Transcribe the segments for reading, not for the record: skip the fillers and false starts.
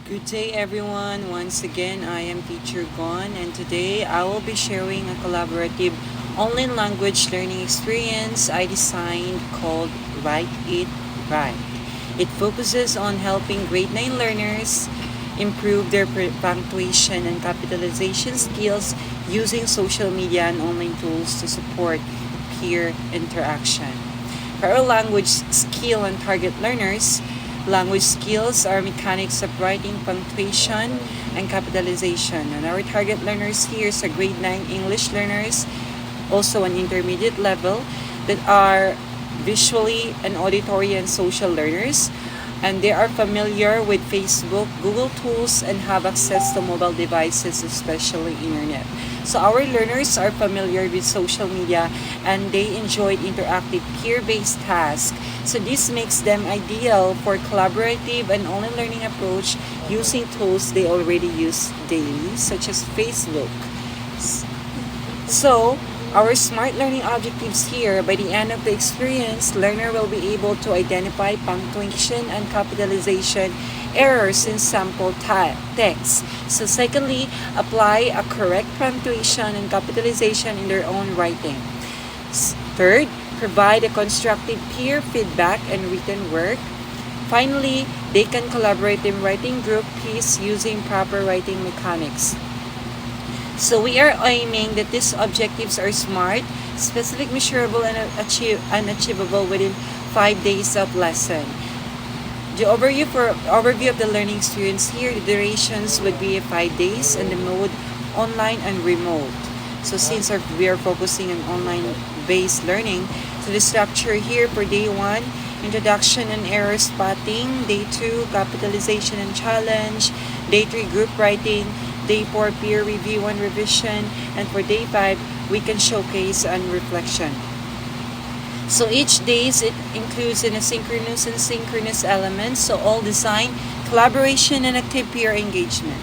Good day, everyone. Once again, I am Teacher Gon, and today I will be sharing a collaborative online language learning experience I designed called Write It Right. It focuses on helping grade 9 learners improve their punctuation and capitalization skills using social media and online tools to support peer interaction. For our language skill and target learners, language skills are mechanics of writing, punctuation, and capitalization. And our target learners here is grade 9 English learners, also an intermediate level, that are visually and auditory and social learners, and they are familiar with Facebook, Google tools, and have access to mobile devices, especially internet. So our learners are familiar with social media and they enjoyed interactive peer-based tasks. So this makes them ideal for collaborative and online learning approach using tools they already use daily, such as Facebook. So, our smart learning objectives here, by the end of the experience, learner will be able to identify punctuation and capitalization errors in sample text. So secondly, apply a correct punctuation and capitalization in their own writing. Third, provide a constructive peer feedback and written work. Finally, they can collaborate in writing group piece using proper writing mechanics. So we are aiming that these objectives are smart, specific, measurable, and achievable within 5 days of lesson. The overview of the learning experience here, the durations would be 5 days and the mode online and remote. So since we are focusing on online-based learning, so the structure here for day 1, introduction and error spotting, day 2, capitalization and challenge, day 3, group writing, day 4, peer review and revision, and for day 5, we can showcase and reflection. So each days it includes an asynchronous and synchronous elements, so all design, collaboration, and active peer engagement.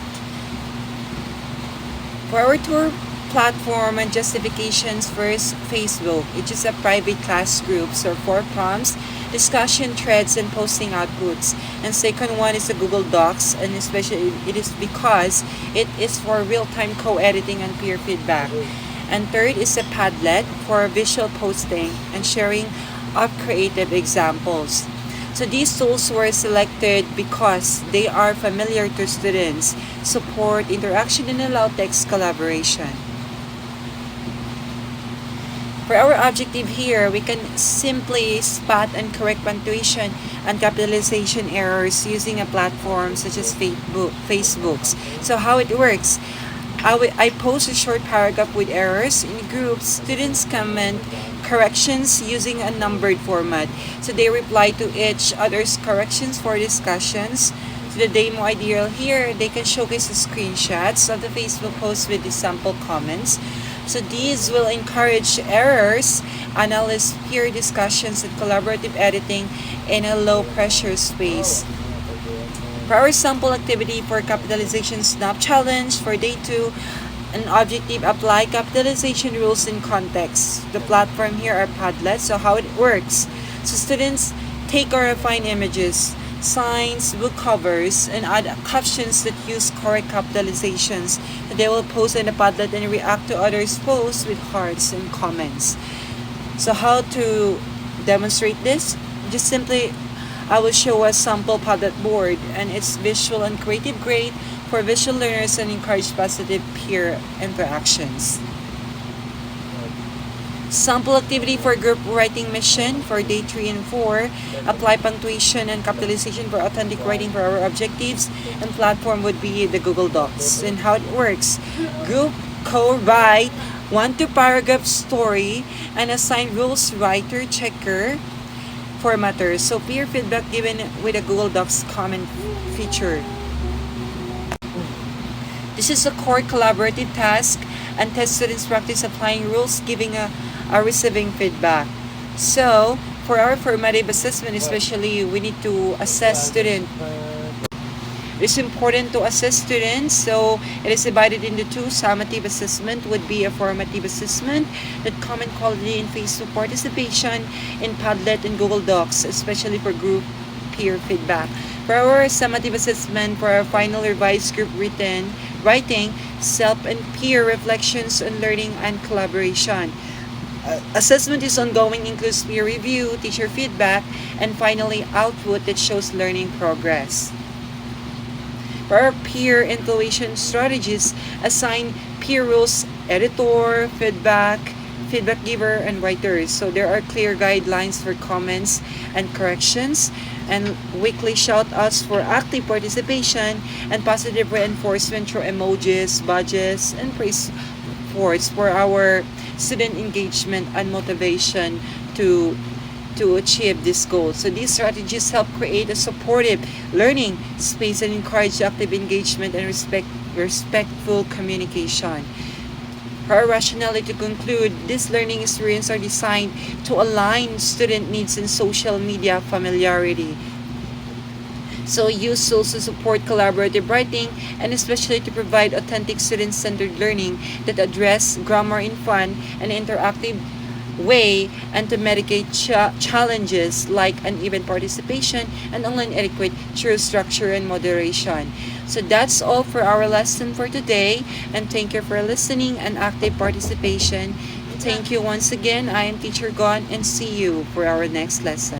For our tour platform and justifications, first, Facebook. It is a private class groups or for prompts, discussion threads, and posting outputs. And second one is the Google Docs, and especially it is because it is for real-time co-editing and peer feedback. And third is a Padlet for visual posting and sharing of creative examples. So these tools were selected because they are familiar to students, support interaction, and allow text collaboration. For our objective here, we can simply spot and correct punctuation and capitalization errors using a platform such as Facebook's. So how it works? I post a short paragraph with errors in groups. Students comment corrections using a numbered format. So they reply to each other's corrections for discussions. So the demo ideal here, they can showcase the screenshots of the Facebook post with the sample comments. So these will encourage errors, analyze peer discussions, and collaborative editing in a low-pressure space. For our sample activity for capitalization snap challenge for day 2, an objective apply capitalization rules in context. The platform here are Padlet, so how it works. So students take or refine images, signs, book covers, and add captions that use correct capitalizations. They will post in the Padlet and react to others' posts with hearts and comments. So how to demonstrate this? Just simply, I will show a sample Padlet board, and it's visual and creative grade for visual learners and encourage positive peer interactions. Sample activity for group writing mission for day 3 and 4. Apply punctuation and capitalization for authentic writing for our objectives. And platform would be the Google Docs. And how it works. Group co-write 1-2 paragraph story and assign rules writer checker formatters. So peer feedback given with a Google Docs comment feature. This is a core collaborative task and test students practice applying rules, giving a receiving feedback. So for our formative assessment especially, we need to assess student. It is important to assess students, so it is divided into 2. Summative assessment would be a formative assessment that comment quality in Facebook participation in Padlet and Google Docs, especially for group peer feedback. For our summative assessment for our final revised group writing, self and peer reflections on learning and collaboration. Assessment is ongoing, includes peer review, teacher feedback, and finally output that shows learning progress. For our peer evaluation strategies, assign peer rules, editor, feedback giver, and writers. So there are clear guidelines for comments and corrections, and weekly shout outs for active participation, and positive reinforcement through emojis, badges, and praise reports for our student engagement and motivation to achieve this goal. So these strategies help create a supportive learning space and encourage active engagement and respectful communication. Her rationale to conclude, these learning experiences are designed to align student needs and social media familiarity. So use tools to support collaborative writing and especially to provide authentic student-centered learning that address grammar in fun and interactive way and to mitigate challenges like uneven participation and online etiquette through structure and moderation. So that's all for our lesson for today, and thank you for listening and active participation. Thank you once again. I am Teacher Gon, and see you for our next lesson.